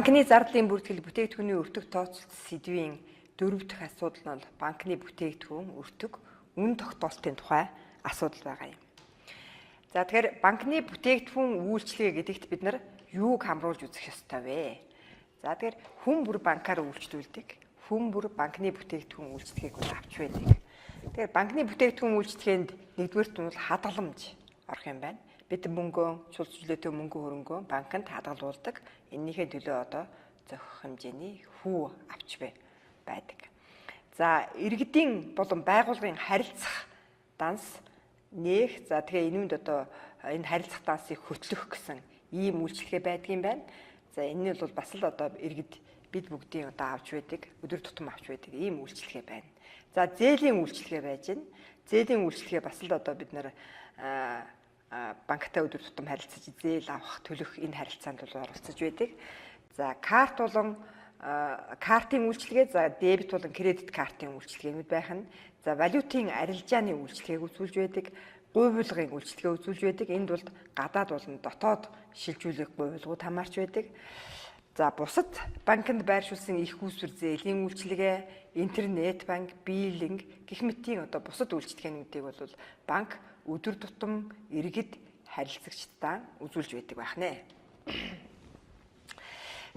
банкны зардлын бүртгэл бүтээгдэхүүний өртөг тооцолт сэдвийн 4 дахь асуудал нь банкны бүтээгдэхүүн өртөг үн тогтоолтын тухай асуудал байгаа юм. За тэгэхээр банкны бүтээгдэхүүн үйлчлэгээ гэдэгт бид нар юуг хамруулж үзэх ёстой вэ? За тэгэхээр хүн бүр банкаар үйлчлүүлдэг. Хүн бүр банкны бүтээгдэхүүн үйлчлэгийг авч байдаг. Тэгэхээр банкны бүтээгдэхүүн үйлчлэгээнд нэгдүгээрт нь бол хадгаламж орох юм байна. Бид мөнгөө, цус чөлөөтэй мөнгө хөрөнгөө банкнд хадгалуулдаг. Эннийхээ төлөө одоо зохих хэмжээний хүү авч байдаг. За иргэдийн болон байгууллагын харилцах данс нээх. За тэгээ энэнд одоо энэ харилцах дансыг хөтлөх гэсэн ийм үйлчлэгээ байдгийн байна. За энэ нь бол бас л одоо иргэд бид бүгдийн одоо авч байдаг, өдөр тутам авч байдаг ийм үйлчлэгээ байна. За зээлийн үйлчлэгээ байж байна. Зээлийн үйлчлэгээ бас л одоо бид нар банктай өдөр тутам харилцаж зээл авах, төлөх энэ харилцаанд бол оролцож байдаг. За карт болон картын үйлчлэгээ, за дебет болон кредит картын үйлчлэгээнүүд байх нь. За валютын арилжааны үйлчлэгээг үзүүлж байдаг, гуйвуулгын үйлчлэгээ үзүүлж байдаг. Энд бол гадаад болон дотоод шилжүүлэх гуйвуулгууд хамаарч байдаг. За бусад банкнд байршуулсан их үүсвэр зээлийн үйлчлэгээ, интернет банк, биллинг гэх мэтийн одоо бусад үйлчлэгээнүүдийг бол банк өдөр тутам иргэд харилцагчдаа үзүүлж байдаг байх нэ.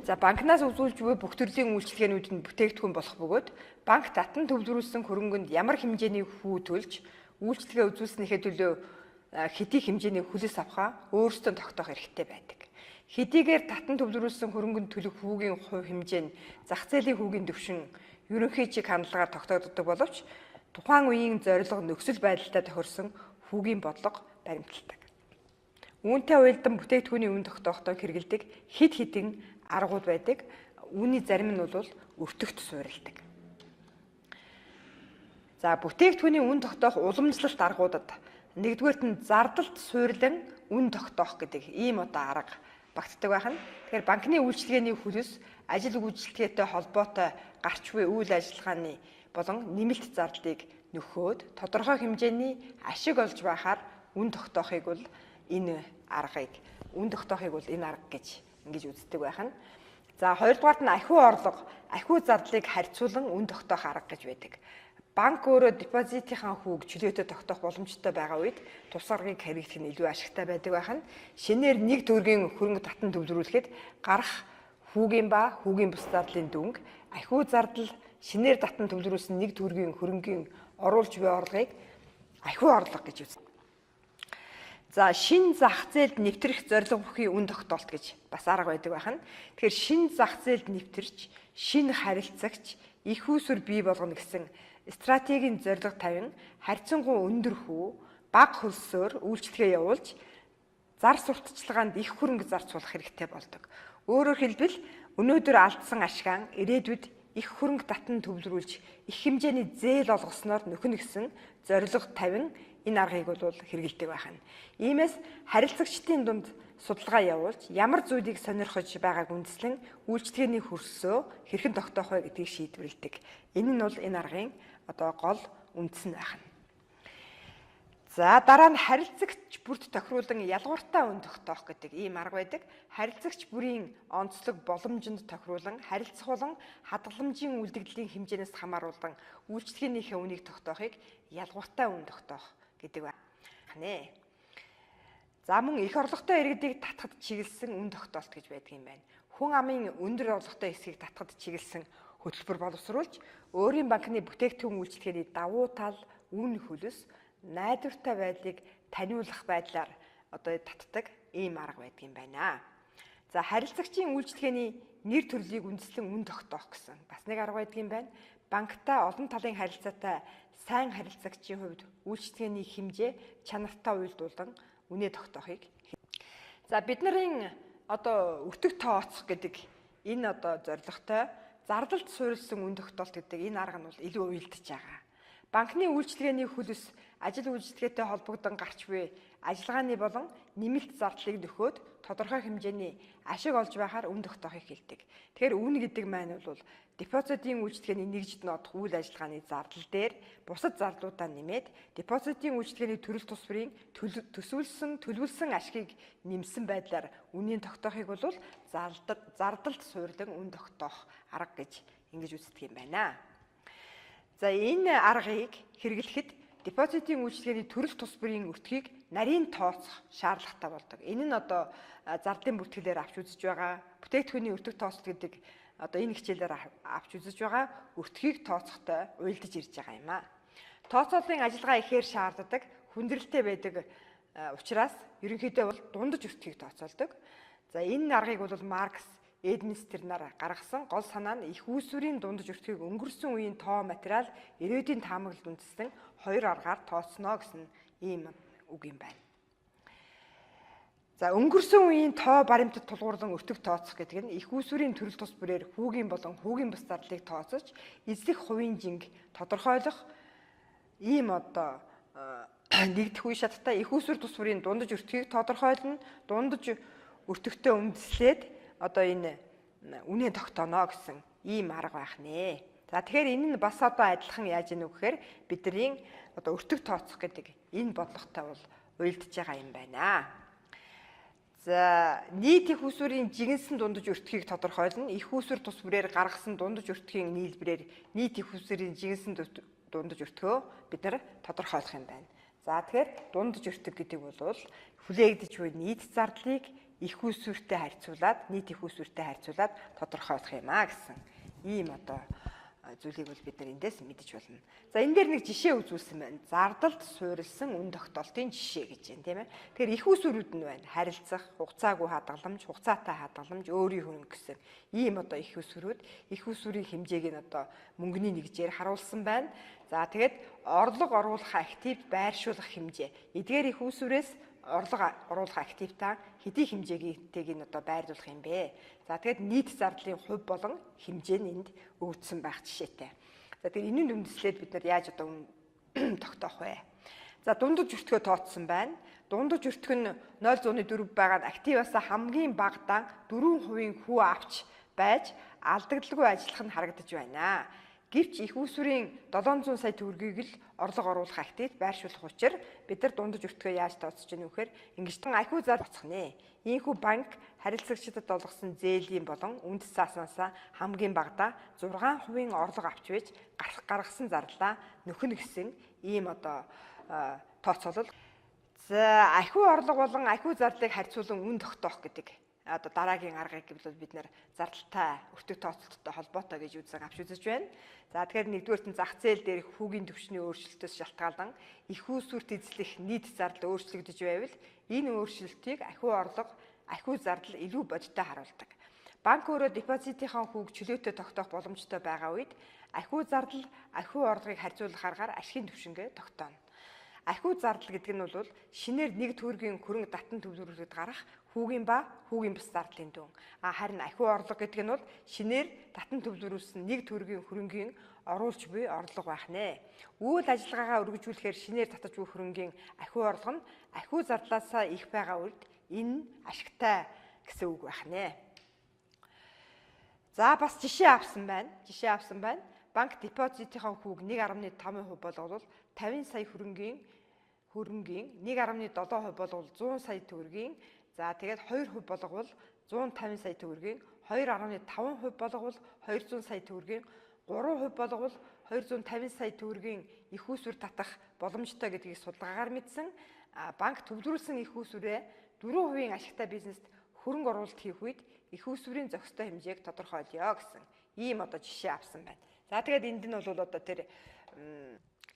За банкнаас үзүүлж буй бүх төрлийн үйлчлэгээнүүд нь бүтээгдэхүүн болох бөгөөд банк татан төвлөрүүлсэн хөрөнгөнд ямар хэмжээний хүү төлж үйлчлэгээ үзүүлснийхээ төлөө хэдий хэмжээний хүлэс авахаа өөрсдөө тогтоох эрхтэй байдаг. Хэдийгээр татан төвлөрүүлсэн хөрөнгөнд төлөх хүүгийн хувь хэмжээ нь зах зээлийн хүүгийн түвшин ерөнхий чиг хандлагаар тогтоогддог боловч тухайн үеийн зорилго нөхцөл байдалтай тохирсон хүүгийн бодлого баримталдаг. Үүнтэй уялдан бүтээгдэхүүний үн тогтоохтой хэрэгэлдэг хэд хэдэн аргууд байдаг. Үүний зарим нь бол өртөгт суурилдаг. За бүтээгдэхүүний үн тогтоох уламжлалт аргуудад нэгдүгээрт нь зардалд суйрлан үн тогтоох гэдэг ийм одоо арга багтдаг байна. Тэгэхээр банкны үйлчлэгээний хөлөс ажил үйлчлэгээтэй холбоотой гарч буй үйл ажиллагааны болон нэмэлт зардлыг нөхөөд тодорхой хэмжээний ашиг олж байхаар үн тогтоохыг бол энэ арга гэж ингэж үздэг байна. За хоёрдугаарт нь ахиу орлого, ахиу зардлыг харьцуулан үн тогтоох арга гэж байдаг. Банк өөрөө депозитынхаа хүүг чөлөөтэй тогтоох боломжтой байгаа үед тус аргыг хэрэглэх нь илүү ашигтай байдаг байна. Шинээр нэг төгрөгийн хөрөнгө татан төвлөрүүлэхэд гарах хүүгийн ба хүүгийн бус зардлын дүнг ахиу зардал шинээр татан төвлөрүүлсэн нэг төгрөгийн хөрөнгийн оруулж буй орлогыг ахиу орлого гэж үзнэ. За шин зах зээлд нэвтрэх зорилго бүхий үн тогтоолт гэж бас арга байдаг байна. Тэгэхээр шин зах зээлд нэвтэрч, шин харилцагч, их үүсвэр бий болгоно гэсэн стратегийн зорилго тавин харьцангуй өндөр хүү, бага хөлсөөр үйлчлэгээ явуулж зар сурталчилгаанд их хөрөнгө зарцуулах хэрэгтэй болдог. Өөрөөр хэлбэл өнөөдөр алдсан ашгаан ирээдүйд их хөрөнгө татан төвлөрүүлж их хэмжээний зээл олгосноор нөхөн гэсэн зорилго тавин энэ аргыг бол хэрэгэлдэг байна. Иймээс харилцагчдын дунд судалгаа явуулж ямар зүйлийг сонирхож байгааг үндэслэн үйлчлэгээний хөрсөө хэрхэн тогтоох вэ гэдгийг шийдвэрлэдэг. Энэ нь бол энэ аргын одоо гол үндэс нь байна. За дараа нь харилцагч бүрт тохируулан ялгууртай үн тогтоох гэдэг ийм арга байдаг. Харилцагч бүрийн онцлог боломжинд тохируулан харилцах болон хадгаламжийн үлдэгдлийн хэмжээнээс хамааруулан үйлчлэгээнийхээ үнийг тогтоохыг ялгууртай үн тогтоох гэдэг байна. За мөн их орлоготой иргэдийг татахад чиглэсэн үн тогтоолт гэж байдаг юм байна. Хүн амын өндөр орлоготой хэсгийг татахад чиглэсэн хөтөлбөр боловсруулж өөрийн банкны бүтээгдэхүүн үйлчлэгээний давуу тал, үн хөлөс, найдвартай байдлыг таниулах байдлаар одоо татдаг ийм арга байдаг юм байна. За харилцагчийн үйлчлэгээний нэр төрлийг үндэслэн үн тогтоох гэсэн бас нэг арга байдаг юм байна. Банктай олон талын харилцаатай сайн харилцагчийн хувьд үйлчлэгээний хэмжээ чанартай уялдуулан үнэ тогтоохыг. За бидний одоо өртөг тооцох гэдэг энэ одоо зорилготой зардалд суурилсан үн тогтоолт гэдэг энэ арга нь бол илүү уялдаж байгаа. Банкны үйлчлэгээний хөлөс ажил үйлчлэгээтэй холбогдсон гарч буй ажиллагааны болон нэмэлт зардлыг нөхөөд тодорхой хэмжээний ашиг олж байхаар үн тогтоохыг хэлдэг. Тэгэхээр үн гэдэг маань бол депозитын үйлчлэгээний нэгжид нодох үйл ажиллагааны зардал дээр бусад зарлуудаа нэмээд депозитын үйлчлэгээний төрөл тус бүрийн төлөвлөсөн ашгийг нэмсэн байдлаар үнийн тогтоохыг бол зардалд суйрлан үн тогтоох арга гэж ингэж үздэг юм байна. За энэ аргыг хэрэглэхэд депозитын үйлчлэгээний төрөл тус бүрийн өртгийг нарийн тооцох шаардлагатай болдог. Энэ нь одоо зардлын бүртгэлээр авч үзэж байгаа, бүтээгдэхүүний өртөг тооцол гэдэг одоо энэ хичээлээр авч үзэж байгаа өртгийг тооцохтой уялдаж ирж байгаа юм аа. Тооцооллын ажиллагаа ихээр шаарддаг, хүндрэлтэй байдаг учраас ерөнхийдөө бол дундаж өртгийг тооцоолдог. За энэ аргыг бол Маркс Эдминстер нар гаргасан гол санаа нь их үүсвэрийн дундаж өртгийг өнгөрсөн үеийн тоо материал ирээдүйн таамаглалд үндэслэн хоёр аргаар тооцно гэсэн ийм үг юм байна. За өнгөрсөн үеийн тоо баримтад тулгуурлан өртөг тооцох гэдэг нь их үүсвэрийн төрөл тус бүрээр хүүгийн болон хүүгийн бус зарлыг тооцож эзлэх хувийн жинг тодорхойлох ийм одоо нэгдэх үе шаттай их үүсвэр тус бүрийн дундаж өртгийг тодорхойлно, дундаж өртөгтэй үндэслээд одоо энэ үнэ тогтооно гэсэн ийм арга байх нэ. За тэгэхээр энэ нь бас одоо адилхан яаж ийнү гэхээр бидний одоо өртөг тооцох гэдэг энэ бодлоготой бол уялдаж байгаа юм байна. За нийт их үүсвэрийн жигэнсэн дундаж өртгийг тодорхойлно. Их үүсвэр тус бүрээр гаргасан дундаж өртгийн нийлбэрээр нийт их үүсвэрийн жигэнсэн дундаж өртгөө бид нар тодорхойлох юм байна. За тэгэхээр дундаж өртөг гэдэг бол хүлээгдэж буй нийт зардлыг их үүсвэртэй харьцуулаад нийт их үүсвэртэй харьцуулаад тодорхойлох юм аа гэсэн ийм одоо зүйлийг бол бид нар эндээс мэдэж болно. За энэ дээр нэг жишээ үзүүлсэн байна. Зардалд суурилсан үн тогтоолтын жишээ гэж байна, тийм ээ. Тэгэхээр их үүсвэрүүд нь байна. Харилцах, хугацаагүй хадгаламж, хугацаатай хадгаламж, өөрийн хөрөнгө гэсэн ийм одоо их үүсвэрүүд, их үүсвэрийн хэмжээг нь одоо мөнгөний нэгжээр харуулсан байна. За тэгээд орлого оруулах активд байршуулах хэмжээ. Эдгээр их үүсвэрээс орлого оруулах активтаа хэдий хэмжээтэйг нь одоо байрлуулах юм бэ? За тэгээд нийт зардлын хувь болон хэмжээ нь энд өгөгдсөн байх жишээтэй. За тэгээд энэнд үндэслээд бид нар яаж одоо тогтоох вэ? За дундаж өртгөө тооцсон байна. Дундаж өртг нь 0.4 байгаа нь активаасаа хамгийн багадаа 4% хүү авч байж алдагдaltaгүй ажиллах нь харагдаж байна. Гэвч их үүсвэрийн 700 сая төгрөгийг л орлого оруулах активд байршуулах учраа бид нар дундаж өртгөө яаж тооцож гэнэ вэхээр ингэжтэн ахиу зар тоцох нэ. Ийхүү банк харилцагчдад олгосон зээлийн болон үндэс цааснаас хамгийн багадаа 6% орлого авч байж гаргасан зарлаа нөхөн гэсэн ийм одоо тооцоолол. За ахиу орлого болон ахиу зарлыг харьцуулан үн тогтоох гэдэг одоо дараагийн аргыг гэвэл бид нэр зардалтай өртөг тооцолттой холбоотой гэж үзэн авч үзэж байна. За тэгэхээр нэгдүгээрт нь зах зээл дээр хүүгийн түвшний өөрчлөлтөөс шалтгаалan их үүсвэрт эзлэх нийт зардал өөрчлөгдөж байвал энэ өөрчлөлтийг ахиу орлого, ахиу зардал илүү бодиттой харуулдаг. Банк өөрөө депозитынхаа хүүг чөлөөтэй тогтоох боломжтой байгаа үед ахиу зардал, ахиу орлогыг харьцуулах аргаар ашигын түвшингээ тогтооно. Ахиу зардал гэдэг нь бол шинээр нэг төгрөгийн хөрөнгө татан төвлөрүүлээд гарах хүүгийн ба хүүгийн бус зардлын дүн. Харин ахиу орлого гэдэг нь бол шинээр татан төвлөрүүлсэн нэг төгрөгийн хөрөнгийн оруулж буй орлого байх нэ. Үйл ажиллагаагаа өргөжүүлэхээр шинээр татаж буй хөрөнгийн ахиу орлого нь ахиу зардлаасаа их байгаа үед энэ ашигтай гэсэн үг байх нэ. За бас жишээ авсан байна. Банк депозитынхаа хүүг 1.5% болгол 50 сая хөрөнгийн 1.7% болгол 100 сая төгрөгийн, за тэгээд 2% болгол 150 сая төгрөгийн, 2.5% болгол 200 сая төгрөгийн, 3% болгол 250 сая төгрөгийн их үүсвэр татах боломжтой гэдгийг судалгаагаар мэдсэн. Банк төвлөрүүлсэн их үүсвэрээ 4% ашигтай бизнест хөрөнгө оруулалт хийх үед их үүсвэрийн зохистой хэмжээг тодорхойлё гэсэн ийм одоо жишээ авсан байна. За тэгээд энд нь бол одоо тэр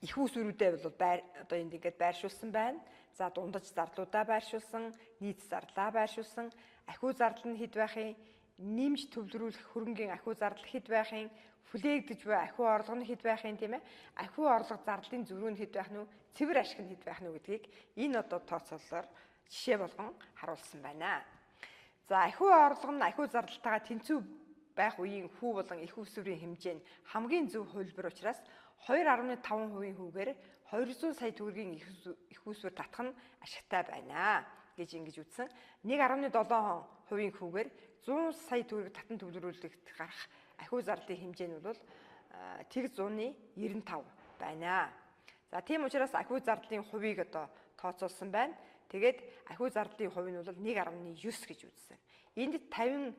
их үүсвэрүүдээ бол одоо энд ингээд байршуулсан байна. За дундаж зардлуудаа байршуулсан, нийт зарлаа байршуулсан, ахиу зардал нь хэд байхын, нэмж төвлөрүүлэх хөрөнгийн ахиу зардал хэд байхын, хүлээгдэж буй ахиу орлого нь хэд байхын тийм ээ. Ахиу орлого зарлалын зөрүү нь хэд байх нь, цэвэр ашиг нь хэд байх нь гэдгийг энэ одоо тооцоололоор жишээ болгон харуулсан байна. За ахиу орлого нь ахиу зардалтайгаа тэнцүү байх үеийн хүү болон их үүсвэрийн хэмжээ нь хамгийн зөв хувилбар учраас 2.5% хүүгээр 200 сая төгрөгийн их үүсвэр татах нь ашигтай байна. гэж ингэж үтсэн. 1.7% хүүгээр 100 сая төгрөг татан төвлөрүүлэлт гарах ахиу зарлалын хэмжээ нь бол тэг 100.95 байна. За тийм учраас ахиу зарлалын хувийг одоо тооцоолсон байна. Тэгээд ахиу зарлалын хувь нь бол 1.9 гэж үзсэн. Энд 50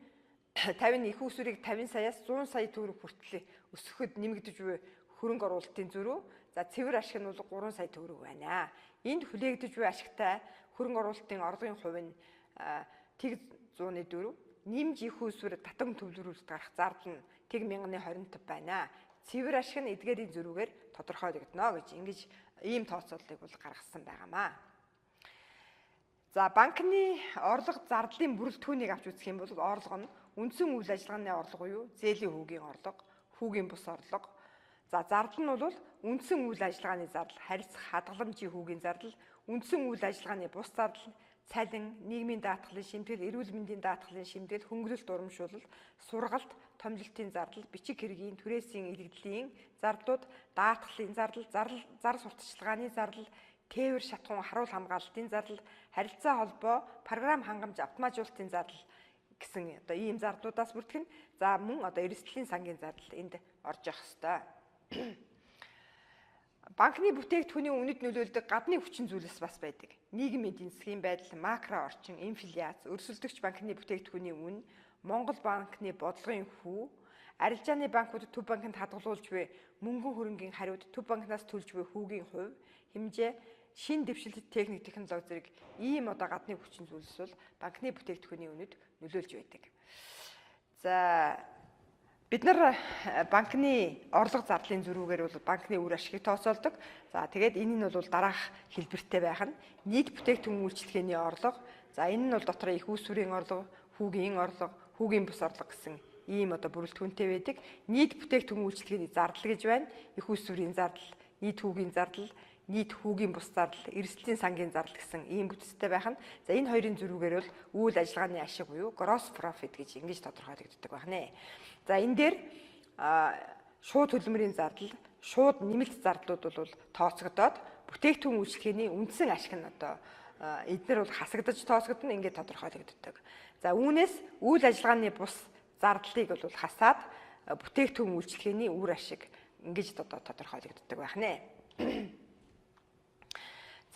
их усүрийг 50 саяас 100 сая төгрөг хүртэл өсгөхөд нэмэгдэж буй хөрөнгө оруулалтын зөрүү. За цэвэр ашиг нь бол 3 сая төгрөг байна. Энд хүлээгдэж буй ашигтай хөрөнгө оруулалтын орлогын хувь нь тэг 104, нэмж их усүр татан төвлөрүүлэлт гарах зардал нь тэг 1025 байна. Цэвэр ашиг нь эдгээрийн зөрүүгээр тодорхойлогдно гэж ингэж ийм тооцооллыг бол гаргасан байгаамаа. За банкны орлого зардлын бүрэлдэхүүнийг авч үзэх юм бол орлого нь үндсэн үйл ажиллагааны орлого буюу зээлийн хүүгийн орлого, хүүгийн бус орлого. За зардал нь бол үндсэн үйл ажиллагааны зардал, харьцах хадгаламжийн хүүгийн зардал, үндсэн үйл ажиллагааны бус зардал, цалин, нийгмийн даатгалын шимтгэл, эрүүл мэндийн даатгалын шимтгэл, хөнгөлөлт урамшуулал, сургалт, томжилтын зардал, бичиг хэргийн, түрээсийн илэгдлийн зардлууд, даатгалын зардал, зар сурталчилгааны зардал, тээвэр шатхуун харуул хамгаалалтын зардал, харилцаа холбоо, програм хангамж автоматжуулалтын зардал гэсэн одоо ийм зардлуудаас бүртгэн. За мөн одоо эрсдлийн сангийн зардал энд орж явах ёстой. Банкны бүтээгдэхүүний үнэт нөлөөлдөг гадны хүчин зүйлс бас байдаг. Нийгмийн эдийн засгийн байдал, макро орчин, инфляц, өрсөлдөгч банкны бүтээгдэхүүний үнэ, Монгол банкны бодлогын хүү, арилжааны банкуд төв банкнд хадгалуулж буй мөнгөн хөрөнгийн хариуд, төв банкнаас төлж буй хүүгийн хувь, хэмжээ, шин дэвшилт техник технологи зэрэг ийм одоо гадны хүчин зүйлс бол банкны бүтээгдэхүүний үнэд нөлөөлж байдаг. За бид нар банкны орлого зардлын зөрүүгээр бол банкны үр ашигыг тооцоолдог. За тэгээд энэ нь бол дараах хэлбэртэй байх нь нийт бүтээгдэхүүн үйлчилгээний орлого. За энэ нь бол дотроо их усүрийн орлого, хүүгийн орлого, хүүгийн бус орлого гэсэн ийм одоо бүрэлдэхүүнтэй байдаг. Нийт бүтээгдэхүүн үйлчилгээний зардал гэж байна. Их усүрийн зардал, нийт хүүгийн зардал, нийт хүүгийн бус зардал, эрсдлийн сангийн зардал гэсэн ийм бүтцтэй байх нь. За энэ хоёрын зөрүүгээр бол үйл ажиллагааны ашиг буюу gross profit гэж ингэж тодорхойлогддог байна. За энэ дээр шууд хөдөлмөрийн зардал, шууд нэмэлт зардлууд бол тооцогдоод бүтээгдэхүүн үйлчилгээний үндсэн ашиг нь одоо эдгээр бол хасагдаж тооцогдно ингээд тодорхойлогддог. За үүнээс үйл ажиллагааны бус зардлыг бол хасаад бүтээгдэхүүн үйлчилгээний үр ашиг ингэж одоо тодорхойлогддог байна.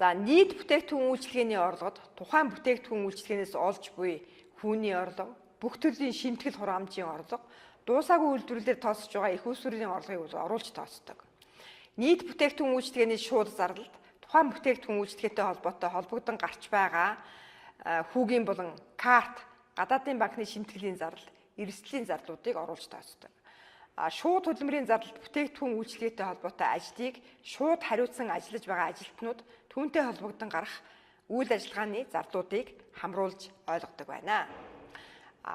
За нийт бүтээгдэхүүн үйлчилгээний орлогод тухайн бүтээгдэхүүн үйлчилгээнээс олж буй хүүний орлого, бүх төрлийн шимтгэл хураамжийн орлого, дуусаагүй үйлдвэрлэлээр тооцож байгаа их усүрийн орлогыг бол оруулж тооцдог. Нийт бүтээгдэхүүн үйлчилгээний шууд зардалд тухайн бүтээгдэхүүн үйлчилгээтэй холбоотой холбогдсон гарч байгаа хүүгийн болон карт, гадаадын банкны шимтгэлийн зардал, эрсдлийн зардлуудыг оруулж тооцдог. Шууд хөдөлмөрийн зардалд бүтээгдэхүүн үйлчилгээтэй холбоотой ажлыг шууд хариуцсан ажиллаж байгаа ажилтнууд түүнтэй холбогдсон гарах үйл ажиллагааны зардлуудыг хамруулж ойлгодог байна.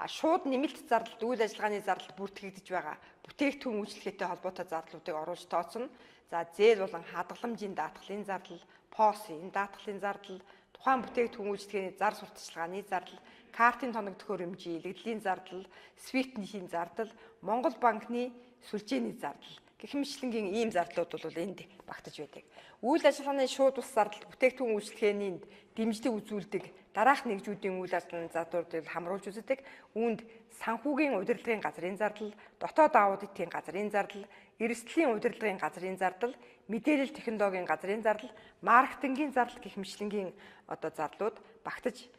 Шууд нэмэлт зардалд үйл ажиллагааны зардал бүртгэгдэж байгаа бүтээгдэхүүн үйлчилгээтэй холбоотой зардлуудыг оруулж тооцно. За зээл болон хадгаламжийн даатгалын зардал, ПОС-ийн даатгалын зардал, тухайн бүтээгдэхүүн үйлчилгээний зар сурталчилгааны зардал, картын тоног төхөөрөмжийн илэгдлийн зардал, SWIFT-ийн зардал, Монгол банкны сүлжээний зардал гэх мэтлэнгийн ийм зардлууд бол энд багтаж байдаг. Үйл ажиллагааны шууд ус зардал бүтээгдэхүүн үйлчилгээний дэмжлэг үзүүлдэг дараах нэгжүүдийн үйл ажиллагааны зардлуудыг хамруулж үздэг. Үүнд санхүүгийн удирдлагын газрын зардал, дотоод аудитын газрын зардал, эрсдлийн удирдлагын газрын зардал, мэдээлэл технологийн газрын зардал, маркетингийн зардал гэх мэтлэнгийн одоо зардлууд багтаж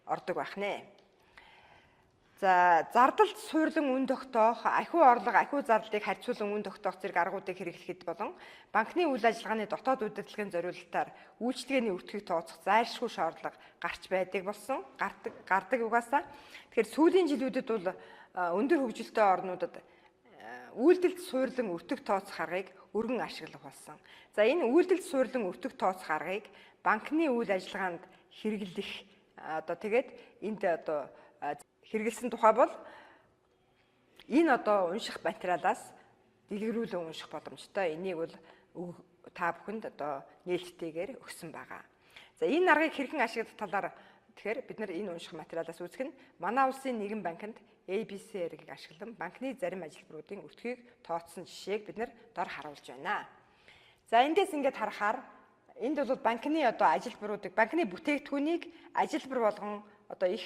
ордог байх нэ. За зардалд суурлан үн тогтоох, ахиу орлого, ахиу зардлыг харьцуулан үн тогтоох зэрэг аргуудыг хэрэглэхэд болон банкны үйл ажиллагааны дотоод удирдлагын зориулалтаар үйлчилгээний өртгийг тооцох зайлшгүй шаардлага гарч байдаг болсон, гардаг угаасаа. Тэгэхээр сүүлийн жилүүдэд бол өндөр хөгжилтэй орнуудад үйлдэлд суурлан өртөг тооцох аргыг өргөн ашиглах болсон. За энэ үйлдэлд суурлан өртөг тооцох аргыг банкны үйл ажиллагаанд хэрэглэх одоо тэгээд энд одоо хэрэгэлсэн тухай бол энэ одоо унших материалаас дэлгэрүүлэн унших боломжтой. Энийг бол та бүхэнд одоо нээлттэйгээр өгсөн байгаа. За энэ аргыг хэрхэн ашиглах талаар тэгэхээр бид нар энэ унших материалаас үзэх нь манай улсын нэгэн банкнд ABC аргийг ашиглан банкны зарим ажилбаруудын өртгийг тооцсон жишээг бид нар дор харуулж байна. За эндээс ингээд харахаар энд бол банкны одоо ажилбаруудыг, банкны бүтээгдэхүүнийг ажилбар болгон одоо их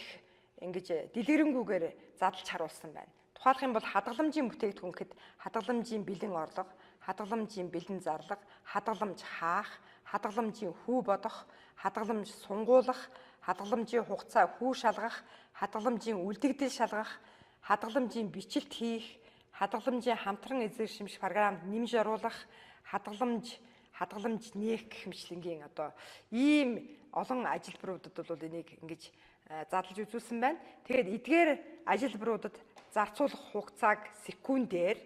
ингэж дэлгэрэнгүйгээр задлж харуулсан байна. Тухайлх юм бол хадгаламжийн бүтээгдэхүүн гэхэд хадгаламжийн бэлэн орлого, хадгаламжийн бэлэн зарлага, хадгаламж хаах, хадгаламжийн хүү бодох, хадгаламж сунгуулах, хадгаламжийн хугацаа хүү шалгах, хадгаламжийн үлдэгдэл шалгах, хадгаламжийн бичлэлт хийх, хадгаламжийн хамтран эзэршимш програмд нэмж оруулах, хадгаламж нээх гэх мэтлэнгийн одоо ийм олон ажилбаруудад бол энийг ингэж задлж үзүүлсэн байна. Тэгээд эдгээр ажилбаруудад зарцуулах хугацааг секундээр,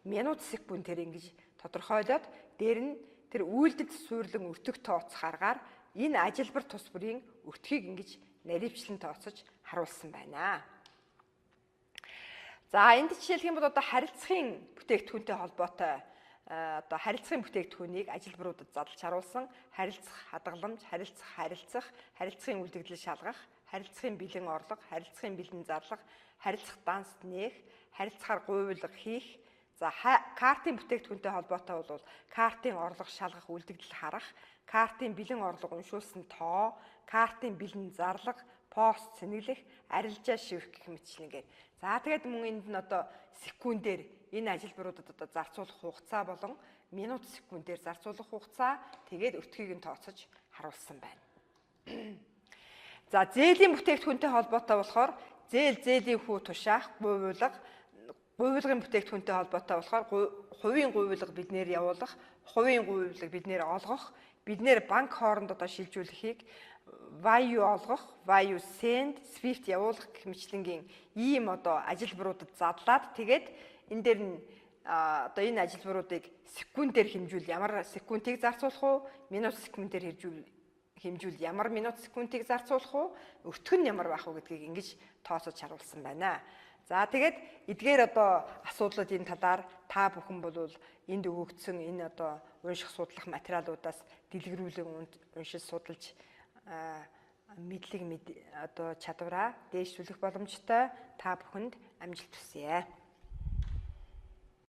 минут секундээр ингэж тодорхойлоод дээр нь тэр үйлдэл суйрлан өртөх тооцох аргаар энэ ажилбар тус бүрийн өртгийг ингэж наривчлан тооцож харуулсан байна. За энд жишээлх юм бол одоо харилцахын бүтээгдэхүүнтэй холбоотой одоо харилцахын бүтээгдэхүүнийг ажилбаруудад задлж харуулсан харилцах хадгаламж, харилцахын үлдэгдэл шалгах, харилцахын бэлэн орлого, харилцахын бэлэн зарлага, харилцах данс нээх, харилцахаар гуйвуулга хийх. За картын бүтээгдэхүүнтэй холбоотой бол картын орлого шалгах, үлдэгдэл харах, картын бэлэн орлого уншуулсан тоо, картын бэлэн зарлага, пост цэнэглэх, арилжаа шивэх гэх мэтчлэнгээр. За тэгээд мөн энд нь одоо секундээр энэ ажилбаруудад одоо зарцуулах хугацаа болон минут секундээр зарцуулах хугацаа тэгээд өртгийг нь тооцож харуулсан байна. За зээлийн бүтээгдэхүүнтэй холбоотой болохоор зээлийн хүү тушаах, гуйвуулгын бүтээгдэхүүнтэй холбоотой болохоор хувийн гуйвуулга биднээр явуулах, хувийн гуйвуулга биднээр олгох, биднээр банк хооронд одоо шилжүүлэхийг value олгох, value send, Swift явуулах гэх мэтлэнгийн ийм одоо ажилбаруудад задлаад тэгээд энэ дээр нь одоо энэ ажилбаруудыг секундээр хэмжүүл ямар секундыг зарцуулах уу, минут секундээр хэмжүүл ямар минут секундыг зарцуулах уу, өртөх нь ямар байх уу гэдгийг ингэж тооцож харуулсан байна. За тэгээд эдгээр одоо асуудлууд энэ талаар та бүхэн бол энд өгөгдсөн энэ одоо унших судлах материалуудаас дэлгэрүүлэн уншиж судалж мэдлэг одоо чадвараа дээшлүүлэх боломжтой. Та бүхэнд амжилт хүсье.